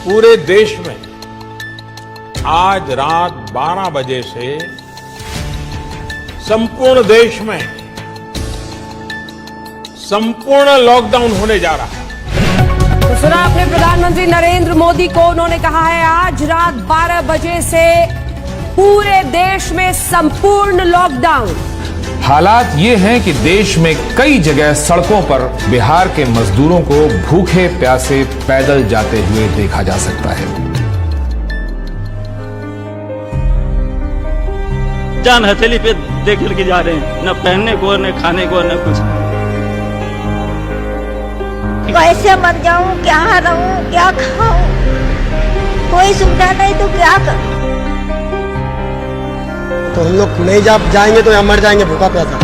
पूरे देश में आज रात 12 बजे से संपूर्ण देश में संपूर्ण लॉकडाउन होने जा रहा है। तो सुना आपने प्रधानमंत्री नरेंद्र मोदी को, उन्होंने कहा है आज रात 12 बजे से पूरे देश में संपूर्ण लॉकडाउन। हालात ये हैं कि देश में कई जगह सड़कों पर बिहार के मजदूरों को भूखे प्यासे पैदल जाते हुए देखा जा सकता है। जान हथेली पे देख के जा रहे हैं, न पहनने को न खाने को न कुछ। कैसे मर जाऊं, क्या रहूं, क्या खाऊं, कोई सुविधा नहीं तो क्या करूं। तो हम लोग नहीं जाएंगे तो यहाँ मर जाएंगे भूखा प्यासा।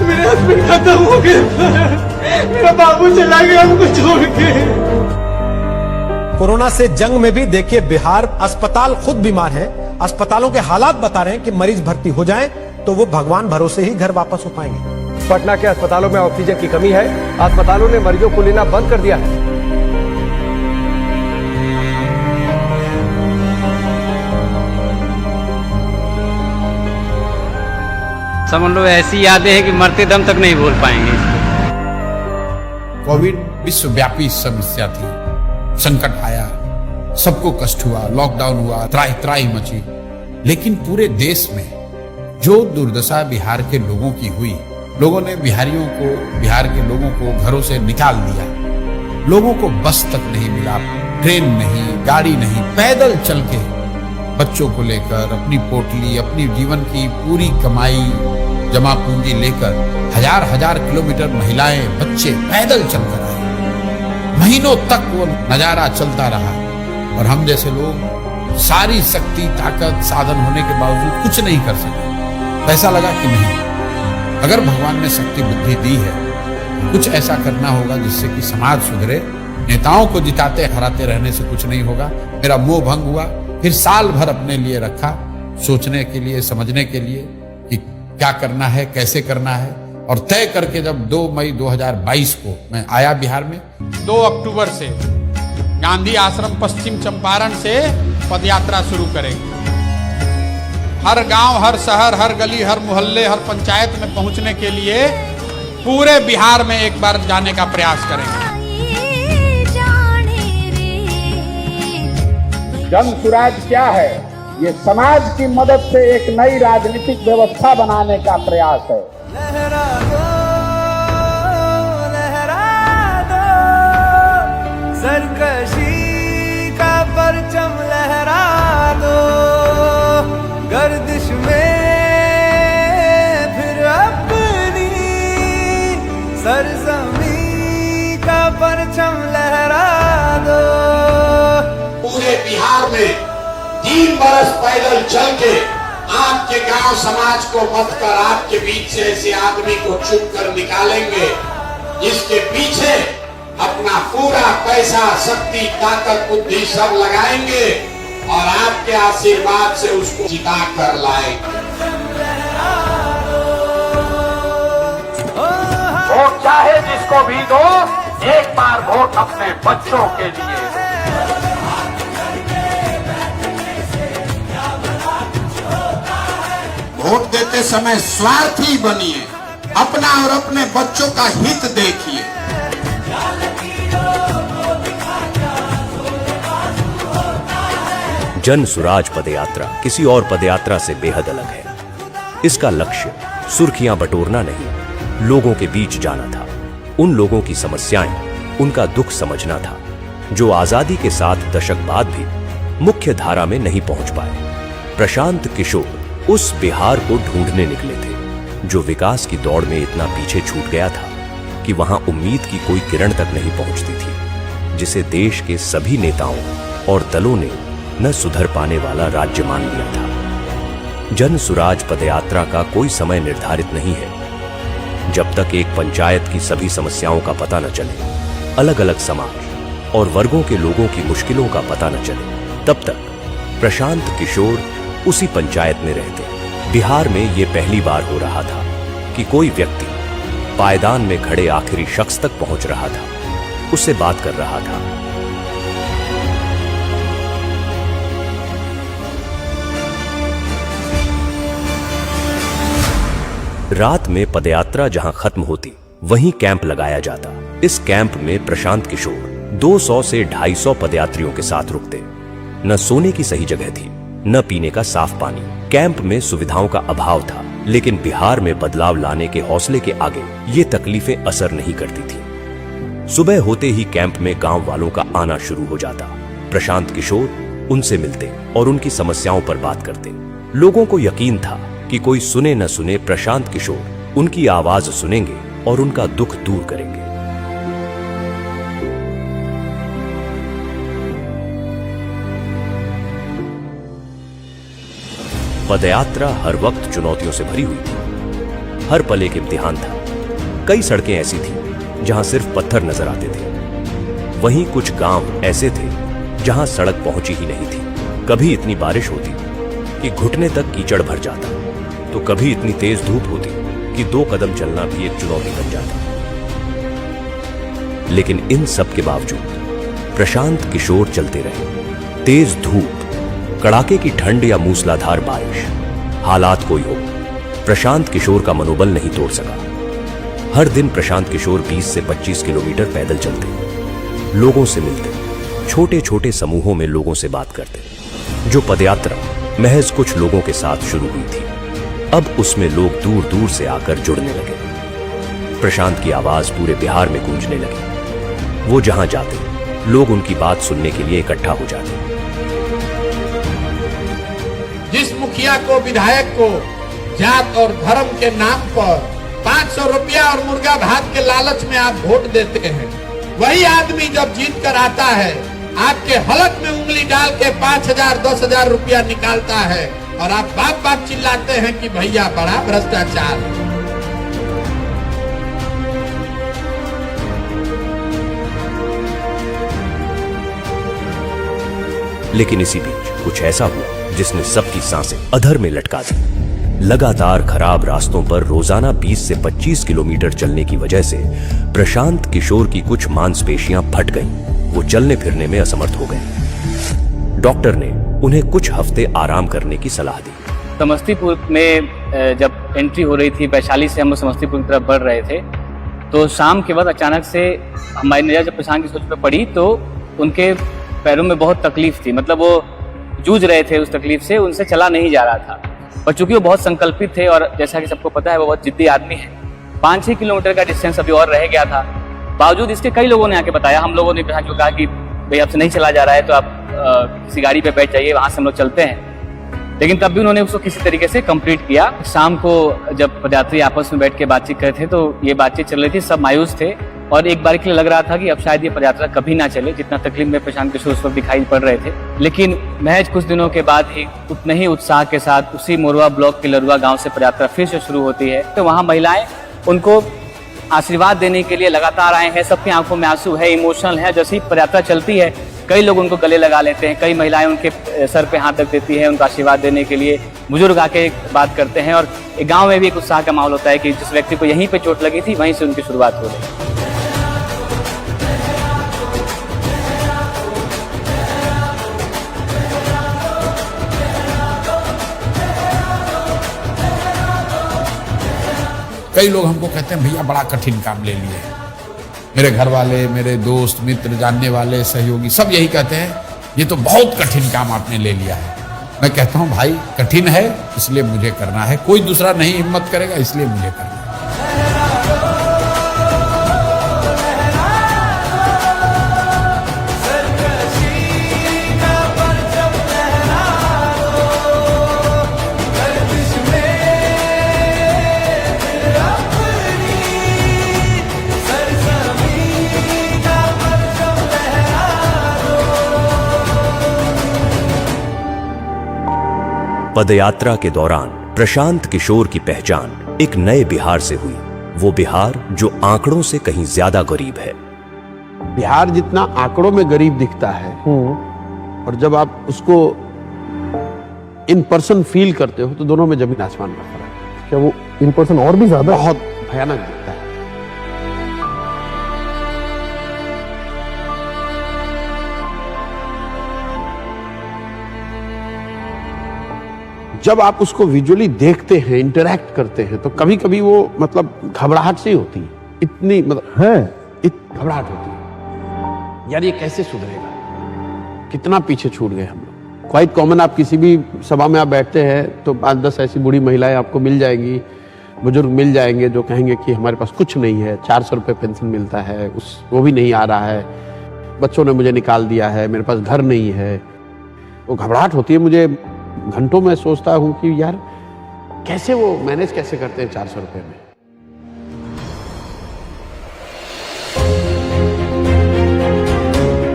मेरे हस्बैंड खत्म हो गए, मेरा बाबू चला गया हमको छोड़ के। कोरोना से जंग में भी देखिए बिहार अस्पताल खुद बीमार है, अस्पतालों के हालात बता रहे हैं कि मरीज भर्ती हो जाएं तो वो भगवान भरोसे ही घर वापस हो पाएंगे। पटना के अस्पतालों में ऑक्सीजन की कमी है, अस्पतालों ने मरीजों को लेना बंद कर दिया है। समझ लो ऐसी यादें हैं कि मरते दम तक नहीं भूल पाएंगे। कोविड विश्वव्यापी समस्या थी, संकट आया, सबको कष्ट हुआ, लॉकडाउन हुआ, त्राही त्राही मची, लेकिन पूरे देश में जो दुर्दशा बिहार के लोगों की हुई, लोगों ने बिहार के लोगों को घरों से निकाल दिया। लोगों को बस तक नहीं मिला, ट्रेन नहीं, गाड़ी नहीं, पैदल चल के बच्चों को लेकर अपनी पोटली, अपनी जीवन की पूरी कमाई, जमा पूंजी लेकर हजार हजार किलोमीटर महिलाएं, बच्चे पैदल चलकर आए। महीनों तक वो नजारा चलता रहा और हम जैसे लोग सारी शक्ति, ताकत, साधन होने के बावजूद कुछ नहीं कर सके। पैसा लगा कि नहीं, अगर भगवान ने शक्ति बुद्धि दी है, कुछ ऐसा करना होगा जिससे कि समाज सुधरे। नेताओं को जिताते हराते रहने से कुछ नहीं होगा। मेरा मोह भंग हुआ, फिर साल भर अपने लिए रखा, सोचने के लिए, समझने के लिए कि क्या करना है, कैसे करना है, और तय करके जब 2 मई 2022 को मैं आया बिहार में। 2 अक्टूबर से गांधी आश्रम पश्चिम चंपारण से पदयात्रा शुरू करेंगे। हर गांव, हर शहर, हर गली, हर मोहल्ले, हर पंचायत में पहुंचने के लिए पूरे बिहार में एक बार जाने का प्रयास करेंगे। जन सुराज क्या है? ये समाज की मदद से एक नई राजनीतिक व्यवस्था बनाने का प्रयास है। लहरा दो, सरकशी का परचम लहरा दो, गर्दिश में फिर अपनी सरजमी का परचम लहरा दो। पूरे बिहार में 3 बरस पैदल चल के आपके गांव समाज को मत कर आपके बीच से ऐसे आदमी को चुन कर निकालेंगे जिसके पीछे अपना पूरा पैसा, शक्ति, ताकत, बुद्धि सब लगाएंगे और आपके आशीर्वाद से उसको जिता कर लाएंगे। वोट चाहे जिसको भी दो, एक बार वोट अपने बच्चों के लिए। वोट देते समय स्वार्थी बनिए, अपना और अपने बच्चों का हित देखिए। जन सुराज पदयात्रा किसी और पदयात्रा से बेहद अलग है। इसका लक्ष्य सुर्खियां बटोरना नहीं, लोगों के बीच जाना था, उन लोगों की समस्याएं, उनका दुख समझना था जो आजादी के 7 दशक बाद भी मुख्य धारा में नहीं पहुंच पाए। प्रशांत किशोर उस बिहार को ढूंढने निकले थे जो विकास की दौड़ में इतना पीछे छूट गया था कि वहां उम्मीद की कोई किरण तक नहीं पहुंचती थी, जिसे देश के सभी नेताओं और दलों ने न सुधर पाने वाला राज्य मान लिया था। जन सुराज पदयात्रा का कोई समय निर्धारित नहीं है। जब तक एक पंचायत की सभी समस्याओं का पता न चले, अलग अलग समाज और वर्गों के लोगों की मुश्किलों का पता न चले, तब तक प्रशांत किशोर उसी पंचायत में रहते। बिहार में ये पहली बार हो रहा था कि कोई व्यक्ति पायदान में खड़े आखिरी शख्स तक पहुंच रहा था, उससे बात कर रहा था। रात में पदयात्रा जहां खत्म होती, वहीं कैंप लगाया जाता। इस कैंप में प्रशांत किशोर 200 से 250 पदयात्रियों के साथ रुकते। न सोने की सही जगह थी, न पीने का साफ पानी। कैंप में सुविधाओं का अभाव था, लेकिन बिहार में बदलाव लाने के हौसले के आगे ये तकलीफें असर नहीं करती थी। सुबह होते ही कैंप में गांव वालों का आना शुरू हो जाता। प्रशांत किशोर उनसे मिलते और उनकी समस्याओं पर बात करते। लोगों को यकीन था कि कोई सुने न सुने, प्रशांत किशोर उनकी आवाज सुनेंगे और उनका दुख दूर करेंगे। पदयात्रा हर वक्त चुनौतियों से भरी हुई थी। हर पल एक इम्तिहान था। कई सड़कें ऐसी थीं जहां सिर्फ पत्थर नजर आते थे। वहीं कुछ गांव ऐसे थे जहां सड़क पहुंची ही नहीं थी। कभी इतनी बारिश होती कि घुटने तक कीचड़ भर जाता, तो कभी इतनी तेज धूप होती कि 2 कदम चलना भी एक चुनौती बन जाता। लेकिन इन सब के बावजूद प्रशांत किशोर चलते रहे। तेज धूप, कड़ाके की ठंड या मूसलाधार बारिश, हालात कोई हो, प्रशांत किशोर का मनोबल नहीं तोड़ सका। हर दिन प्रशांत किशोर 20 से 25 किलोमीटर पैदल चलते, लोगों से मिलते, छोटे छोटे समूहों में लोगों से बात करते। जो पदयात्रा महज कुछ लोगों के साथ शुरू हुई थी, अब उसमें लोग दूर दूर से आकर जुड़ने लगे। प्रशांत की आवाज पूरे बिहार में गूंजने लगी। वो जहां जाते, लोग उनकी बात सुनने के लिए इकट्ठा हो जाते। जिस मुखिया को, विधायक को जात और धर्म के नाम पर 500 रुपया और मुर्गा भात के लालच में आप वोट देते हैं, वही आदमी जब जीत कर आता है, आपके हलक में उंगली डाल के 5,000 10,000 रुपया निकालता है और आप बाप बाप चिल्लाते हैं कि भैया बड़ा भ्रष्टाचार। लेकिन इसी बीच कुछ ऐसा हुआ जिसने सबकी सांसें अधर में लटका दी। लगातार खराब रास्तों पर रोजाना 20 से 25 किलोमीटर चलने की वजह से प्रशांत किशोर की कुछ मांसपेशियां फट गईं। वो चलने फिरने में असमर्थ हो गए। डॉक्टर ने उन्हें कुछ हफ्ते आराम करने की सलाह दी। समस्तीपुर में जब एंट्री हो रही थी, वैशाली से हम लोग समस्तीपुर की तरफ बढ़ रहे थे, तो शाम के बाद अचानक से हमारी नजर जब प्रशांत किशोर पे पड़ी तो उनके पैरों में बहुत तकलीफ थी। मतलब वो जूझ रहे थे उस तकलीफ से, उनसे चला नहीं जा रहा था। और चूंकि वो बहुत संकल्पित थे और जैसा कि सबको पता है वो बहुत जिद्दी आदमी है, 5-6 किलोमीटर का डिस्टेंस अभी और रह गया था। बावजूद इसके कई लोगों ने आके बताया, हम लोगों ने प्रशांत को कहा कि भाई आपसे नहीं चला जा रहा है तो आप किसी गाड़ी पे बैठ जाइए, वहां से हम लोग चलते हैं। लेकिन तब भी उन्होंने उसको किसी तरीके से कंप्लीट किया। शाम को जब पदयात्री आपस में बैठ के बातचीत कर रहे थे तो ये बातचीत चल रही थी, सब मायूस थे और एक बार के लिए लग रहा था कि अब शायद ये पदयात्रा कभी ना चले, जितना तकलीफ में प्रशांत किशोर उस वक्त दिखाई पड़ रहे थे। लेकिन महज कुछ दिनों के बाद ही उतने ही उत्साह के साथ उसी मोरवा ब्लॉक के लरुआ गांव से पदयात्रा फिर से शुरू होती है। तो वहां महिलाएं उनको आशीर्वाद देने के लिए लगातार आए हैं। सबकी आंखों में आंसू है, इमोशनल है। जैसे ही पदयात्रा चलती है कई लोग उनको गले लगा लेते हैं, कई महिलाएं उनके सर पे हाथ रख देती हैं उनको आशीर्वाद देने के लिए। बुजुर्ग आके बात करते हैं और एक गांव में भी एक उत्साह का माहौल होता है कि जिस व्यक्ति को यहीं पे चोट लगी थी वहीं से उनकी शुरुआत हो रही। कई लोग हमको कहते हैं भैया बड़ा कठिन काम ले लिए। मेरे घर वाले, मेरे दोस्त मित्र, जानने वाले, सहयोगी सब यही कहते हैं ये तो बहुत कठिन काम आपने ले लिया है। मैं कहता हूं भाई कठिन है इसलिए मुझे करना है, कोई दूसरा नहीं हिम्मत करेगा इसलिए मुझे करना है। पदयात्रा के दौरान प्रशांत किशोर की पहचान एक नए बिहार से हुई। वो बिहार जो आंकड़ों से कहीं ज्यादा गरीब है। बिहार जितना आंकड़ों में गरीब दिखता है और जब आप उसको इन पर्सन फील करते हो तो दोनों में जमीन आसमान का फर्क है। क्या वो इन पर्सन और भी ज्यादा बहुत भयानक दिखता है। जब आप उसको विजुअली देखते हैं, इंटरैक्ट करते हैं, तो कभी कभी वो मतलब घबराहट सी होती है, इतनी मतलब है घबराहट होती है, यार ये कैसे सुधरेगा, कितना पीछे छूट गए हम लोग। क्वाइट कॉमन, आप किसी भी सभा में आप बैठते हैं तो 5-10 ऐसी बूढ़ी महिलाएं आपको मिल जाएंगी, बुजुर्ग मिल जाएंगे जो कहेंगे कि हमारे पास कुछ नहीं है, 400 रुपये पेंशन मिलता है, वो भी नहीं आ रहा है, बच्चों ने मुझे निकाल दिया है, मेरे पास घर नहीं है। वो घबराहट होती है। मुझे घंटों में सोचता हूं कि यार कैसे वो मैनेज कैसे करते हैं 400 रुपये में।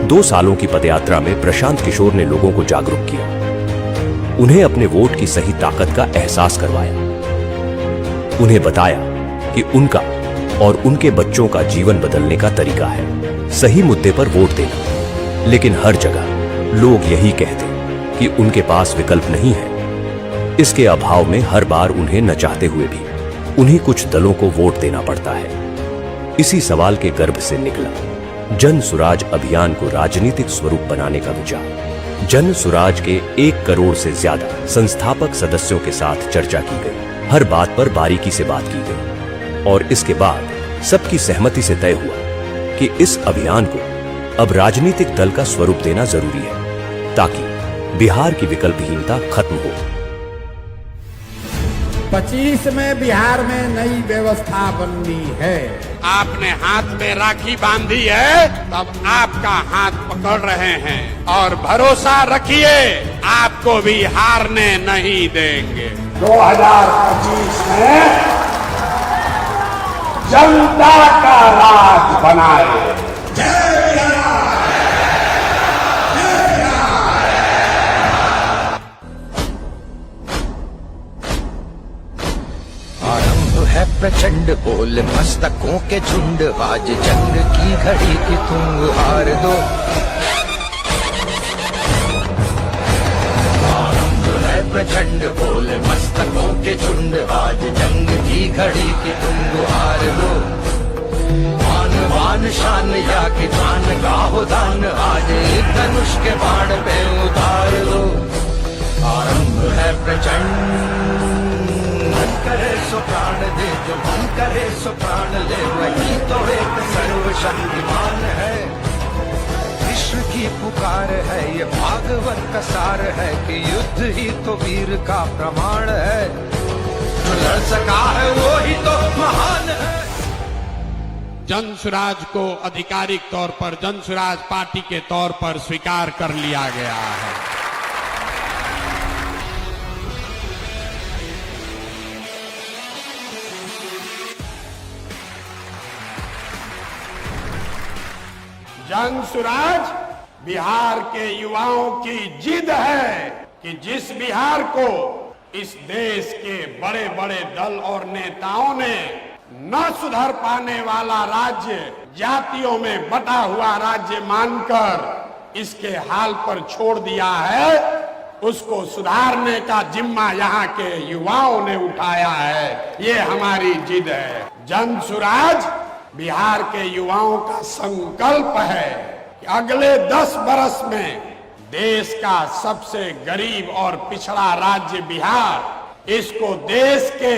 दो सालों की पदयात्रा में प्रशांत किशोर ने लोगों को जागरूक किया, उन्हें अपने वोट की सही ताकत का एहसास करवाया, उन्हें बताया कि उनका और उनके बच्चों का जीवन बदलने का तरीका है सही मुद्दे पर वोट देना। लेकिन हर जगह लोग यही कहते कि उनके पास विकल्प नहीं है। इसके अभाव में हर बार उन्हें न चाहते हुए भी उन्हीं कुछ दलों को वोट देना पड़ता है। इसी सवाल के गर्भ से निकला जन सुराज अभियान को राजनीतिक स्वरूप बनाने का विचार। जन सुराज के 1 करोड़ से ज्यादा संस्थापक सदस्यों के साथ चर्चा की गई, हर बात पर बारीकी से बात की गई और इसके बाद सबकी सहमति से तय हुआ कि इस अभियान को अब राजनीतिक दल का स्वरूप देना जरूरी है ताकि बिहार की विकल्पहीनता खत्म हो। 25 में बिहार में नई व्यवस्था बननी है। आपने हाथ में राखी बांधी है, तब आपका हाथ पकड़ रहे हैं और भरोसा रखिए आपको भी हारने नहीं देंगे। 2025 में जनता का राज बनाए। प्रचंड बोल मस्तकों के झुंड, आज जंग की घड़ी की तुम हार दो। आरंभ है प्रचंड बोल मस्तकों के झुंड, आज जंग की घड़ी की तुम हार दो। मान मान शान या कि जान गाहो दान, आज धनुष के बाण पे उतार दो। आरंभ है प्रचंड, करे सो प्राण दे, जो मन करे सो प्राण ले, वही तो एक सर्वशक्तिमान है। विश्व की पुकार है, ये भागवत का सार है कि युद्ध ही तो वीर का प्रमाण है। जो लड़ सका है वो ही तो महान है। जन सुराज को आधिकारिक तौर पर जन सुराज पार्टी के तौर पर स्वीकार कर लिया गया है। जन सुराज बिहार के युवाओं की जिद है कि जिस बिहार को इस देश के बड़े बड़े दल और नेताओं ने न सुधर पाने वाला राज्य, जातियों में बटा हुआ राज्य मानकर इसके हाल पर छोड़ दिया है, उसको सुधारने का जिम्मा यहाँ के युवाओं ने उठाया है। ये हमारी जिद है। जन सुराज बिहार के युवाओं का संकल्प है कि अगले 10 बरस में देश का सबसे गरीब और पिछड़ा राज्य बिहार, इसको देश के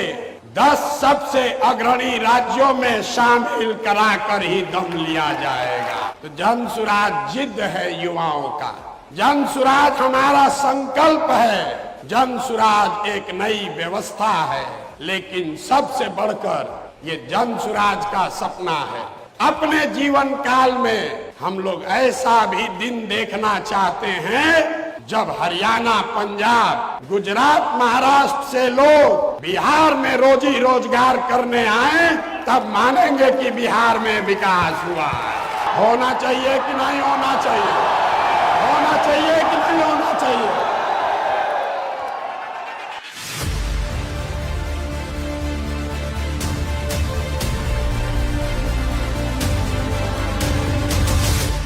10 सबसे अग्रणी राज्यों में शामिल कराकर ही दम लिया जाएगा। तो जन सुराज जिद है युवाओं का, जन सुराज हमारा संकल्प है, जन सुराज एक नई व्यवस्था है, लेकिन सबसे बढ़कर ये जन सुराज का सपना है। अपने जीवन काल में हम लोग ऐसा भी दिन देखना चाहते हैं जब हरियाणा, पंजाब, गुजरात, महाराष्ट्र से लोग बिहार में रोजी रोजगार करने आए, तब मानेंगे कि बिहार में विकास हुआ है। होना चाहिए कि नहीं होना चाहिए? होना चाहिए कि नहीं होना चाहिए?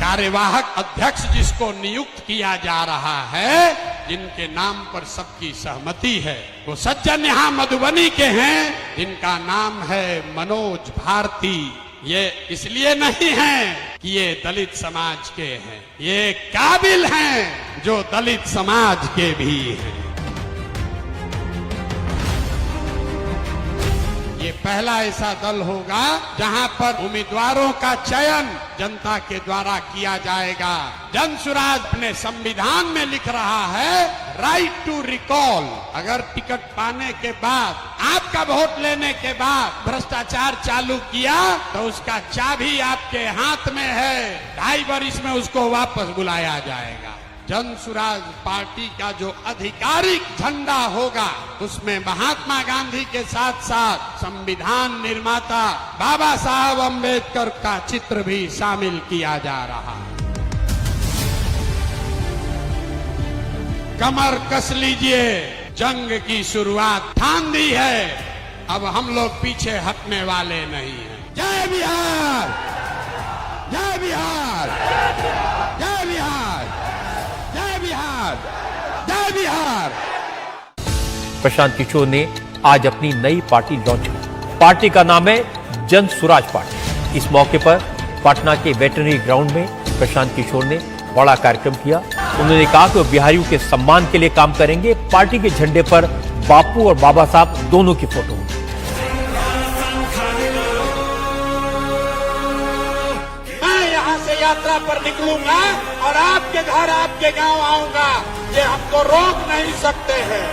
कार्यवाहक अध्यक्ष जिसको नियुक्त किया जा रहा है, जिनके नाम पर सबकी सहमति है। वो सज्जन यहाँ मधुबनी के हैं जिनका नाम है मनोज भारती। ये इसलिए नहीं है कि ये दलित समाज के हैं, ये काबिल हैं जो दलित समाज के भी हैं। ये पहला ऐसा दल होगा जहां पर उम्मीदवारों का चयन जनता के द्वारा किया जाएगा। जनसुराज अपने संविधान में लिख रहा है राइट टू रिकॉल। अगर टिकट पाने के बाद, आपका वोट लेने के बाद भ्रष्टाचार चालू किया तो उसका चाबी आपके हाथ में है। 2.5 वर्ष में उसको वापस बुलाया जाएगा। जनसुराज पार्टी का जो आधिकारिक झंडा होगा उसमें महात्मा गांधी के साथ साथ संविधान निर्माता बाबा साहब अम्बेडकर का चित्र भी शामिल किया जा रहा है। कमर कस लीजिए, जंग की शुरुआत ठान दी है, अब हम लोग पीछे हटने वाले नहीं हैं। जय बिहार, जय बिहार, जय बिहार, जय बिहार, जय बिहार। प्रशांत किशोर ने आज अपनी नई पार्टी लॉन्च की। पार्टी का नाम है जन सुराज पार्टी। इस मौके पर पटना के वेटरनरी ग्राउंड में प्रशांत किशोर ने बड़ा कार्यक्रम किया। उन्होंने कहा कि वो बिहारियों के सम्मान के लिए काम करेंगे। पार्टी के झंडे पर बापू और बाबा साहब दोनों की फोटो। मैं यहाँ से यात्रा पर निकलूंगा और आपके घर, आपके गांव आऊंगा, ये हमको रोक नहीं सकते हैं।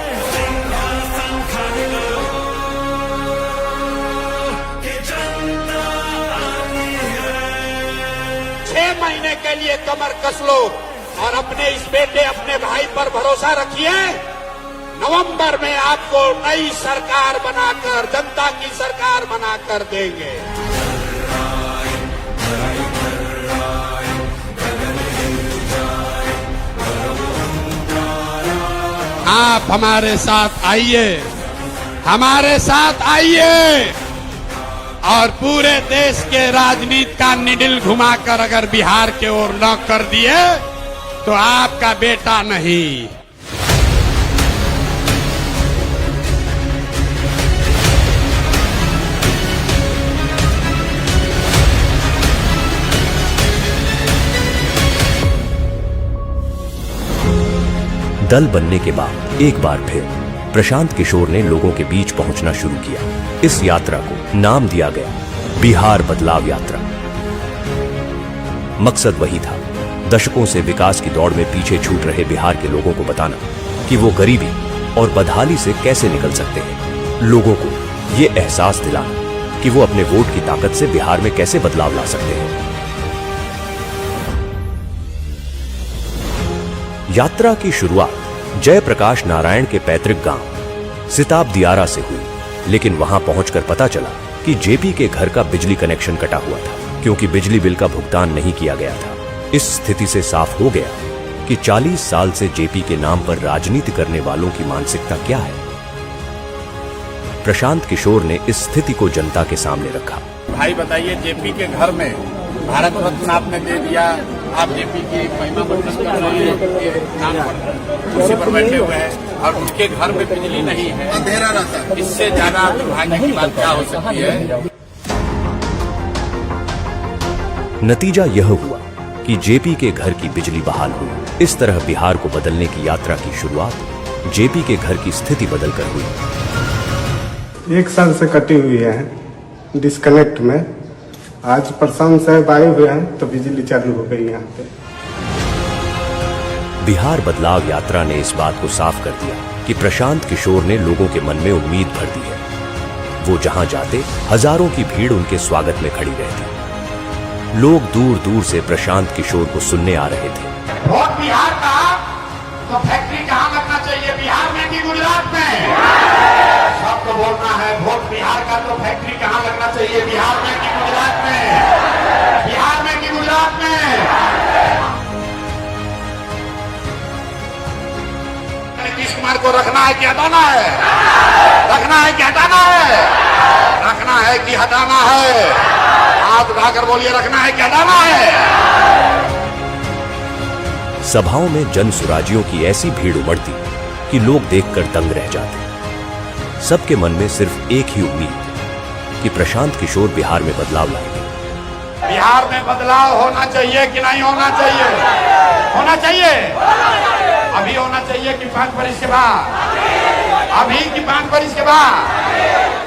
6 महीने के लिए कमर कस लो और अपने इस बेटे, अपने भाई पर भरोसा रखिए। नवंबर में आपको नई सरकार बनाकर, जनता की सरकार बनाकर देंगे। आप हमारे साथ आइए, हमारे साथ आइए और पूरे देश के राजनीति का निडिल घुमाकर अगर बिहार के ओर न कर दिए तो आपका बेटा नहीं। दल बनने के बाद एक बार फिर प्रशांत किशोर ने लोगों के बीच पहुंचना शुरू किया। इस यात्रा को नाम दिया गया बिहार बदलाव यात्रा। मकसद वही था, दशकों से विकास की दौड़ में पीछे छूट रहे बिहार के लोगों को बताना कि वो गरीबी और बदहाली से कैसे निकल सकते हैं। लोगों को ये एहसास दिलाना कि वो अपने वोट की ताकत से बिहार में कैसे बदलाव ला सकते हैं। यात्रा की शुरुआत जयप्रकाश नारायण के पैतृक गांव सिताब दियारा से हुई, लेकिन वहां पहुंचकर पता चला कि जेपी के घर का बिजली कनेक्शन कटा हुआ था क्योंकि बिजली बिल का भुगतान नहीं किया गया था। इस स्थिति से साफ हो गया कि 40 साल से जेपी के नाम पर राजनीति करने वालों की मानसिकता क्या है। प्रशांत किशोर ने इस स्थिति को जनता के सामने रखा। भाई बताइए, जेपी के घर में भारत रत्न आपने दे दिया, आप जेपी की महिमा मंडल नाम पर कुर्सी पर बैठे हुए हैं और उनके घर में बिजली नहीं है, अंधेरा रहता है। इससे ज्यादा दुर्भाग्य की बात क्या हो सकती है। नतीजा यह हुआ कि जेपी के घर की बिजली बहाल हुई। इस तरह बिहार को बदलने की यात्रा की शुरुआत जेपी के घर की स्थिति बदलकर हुई। 1 साल से कटी हुई है डिस्कनेक्ट में। आज प्रशांत साहब आए हुए हैं तो बिजली चालू हो गई यहाँ पे। बिहार बदलाव यात्रा ने इस बात को साफ कर दिया कि प्रशांत किशोर ने लोगों के मन में उम्मीद भर दी है। वो जहां जाते हजारों की भीड़ उनके स्वागत में खड़ी रहती। लोग दूर दूर से प्रशांत किशोर को सुनने आ रहे थे। वोट बिहार का तो फैक्ट्री कहाँ लगना चाहिए, बिहार में कि गुजरात में? सबको बोलना है, वोट बिहार का तो फैक्ट्री कहाँ लगना चाहिए, बिहार में कि गुजरात में? बिहार में कि गुजरात में? नीतीश कुमार को रखना है कि हटाना है? रखना है कि हटाना है? रखना है कि हटाना है? हाथ उठाकर बोलिए, रखना है कि हटाना है? सभाओं में जन सुराजियों की ऐसी भीड़ उमड़ती कि लोग देखकर दंग रह जाते। सबके मन में सिर्फ एक ही उम्मीद कि प्रशांत किशोर बिहार में बदलाव लाएंगे। बिहार में बदलाव होना चाहिए कि नहीं होना चाहिए? होना चाहिए। अभी होना चाहिए कि 5 वर्ष के बाद? अभी कि 5 वर्ष के बाद?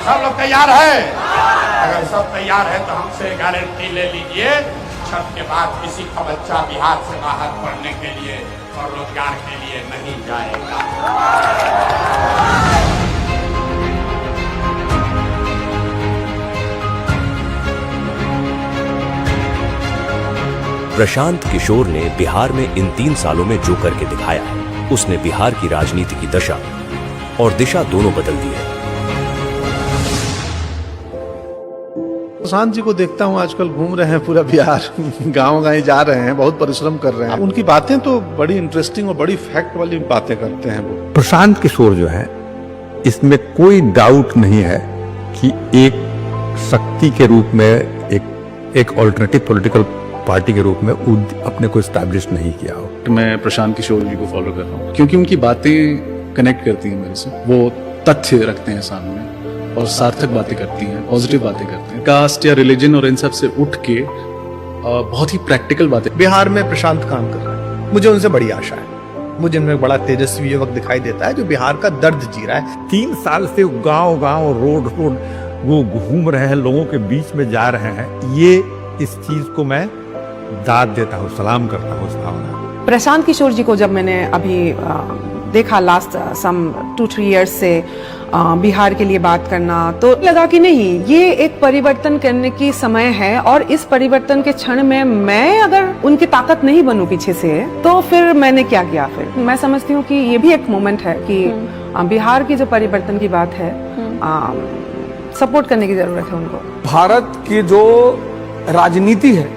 सब लोग तैयार है? अगर सब तैयार है तो हमसे गारंटी ले लीजिए, छठ के बाद किसी का बच्चा बिहार से बाहर पढ़ने के लिए और रोजगार के लिए नहीं जाएगा। प्रशांत किशोर ने बिहार में इन 3 सालों में जो करके दिखाया है, उसने बिहार की राजनीति की दशा और दिशा दोनों बदल दी है। प्रशांत जी को देखता हूँ आजकल घूम रहे हैं पूरा बिहार, गांव-गांव जा रहे हैं, बहुत परिश्रम कर रहे हैं। उनकी बातें तो बड़ी इंटरेस्टिंग और बड़ी फैक्ट वाली बातें करते हैं वो। प्रशांत किशोर जो है, इसमें कोई डाउट नहीं है कि एक शक्ति के रूप में एक ऑल्टरनेटिव पॉलिटिकल पार्टी के रूप में अपने को एस्टैब्लिश नहीं किया हो। मैं प्रशांत किशोर जी को फॉलो कर रहा हूँ क्योंकि उनकी बातें कनेक्ट करती हैं मेरे से। वो तथ्य रखते हैं सामने और सार्थक बातें करती हैं, पॉजिटिव बातें करते हैं। कास्ट या रिलीजन और इन सब से उठ के बहुत ही प्रैक्टिकल बातें। बिहार में प्रशांत काम कर रहा है, मुझे उनसे बड़ी आशा है। मुझे इनमें बड़ा तेजस्वी युवक दिखाई देता है जो बिहार का दर्द जी रहा है। 3 साल से गांव-गांव रोड वो घूम रहे हैं, लोगों के बीच में जा रहे हैं। ये इस चीज को मैं दाद देता हूँ, सलाम करता हूँ इस भावना। प्रशांत किशोर जी को जब मैंने अभी देखा लास्ट सम 2-3 इयर्स से बिहार के लिए बात करना, तो लगा कि नहीं, ये एक परिवर्तन करने की समय है और इस परिवर्तन के क्षण में मैं अगर उनकी ताकत नहीं बनूं पीछे से, तो फिर मैंने क्या किया? फिर मैं समझती हूँ कि ये भी एक मोमेंट है कि बिहार की जो परिवर्तन की बात है, सपोर्ट करने की जरूरत है उनको। भारत की जो राजनीति है,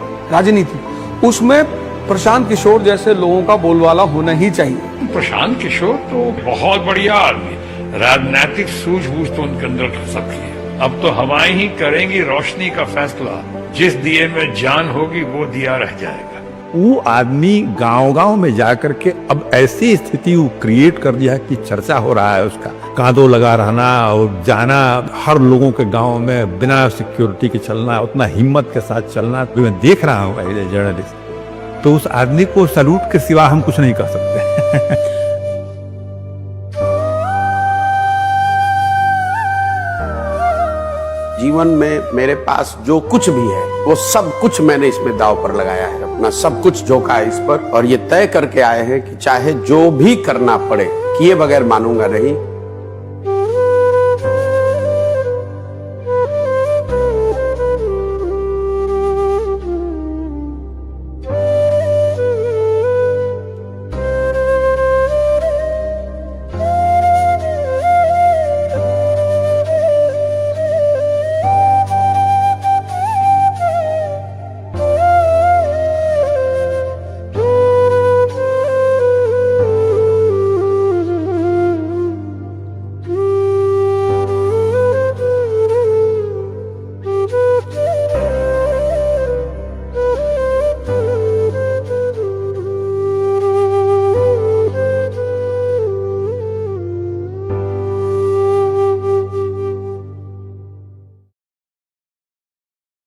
उसमें प्रशांत किशोर जैसे लोगों का बोलबाला होना ही चाहिए। प्रशांत किशोर तो बहुत बढ़िया आदमी, राजनीतिक सूझबूझ तो उनके अंदर सबकी है। अब तो हवाएं ही करेंगी रोशनी का फैसला, जिस दिए में जान होगी वो दिया रह जाएगा। वो आदमी गांव-गांव में जाकर के अब ऐसी स्थिति वो क्रिएट कर दिया है कि चर्चा हो रहा है उसका। कांधों लगा रहना और जाना, हर लोगों के गांव में बिना सिक्योरिटी के चलना, उतना हिम्मत के साथ चलना, मैं देख रहा हूँ एज ए जर्नलिस्ट। तो उस आदमी को सैल्यूट के सिवा हम कुछ नहीं कर सकते। जीवन में मेरे पास जो कुछ भी है वो सब कुछ मैंने इसमें दांव पर लगाया है, अपना सब कुछ झोंका है इस पर, और ये तय करके आए हैं कि चाहे जो भी करना पड़े, किए बगैर मानूंगा नहीं।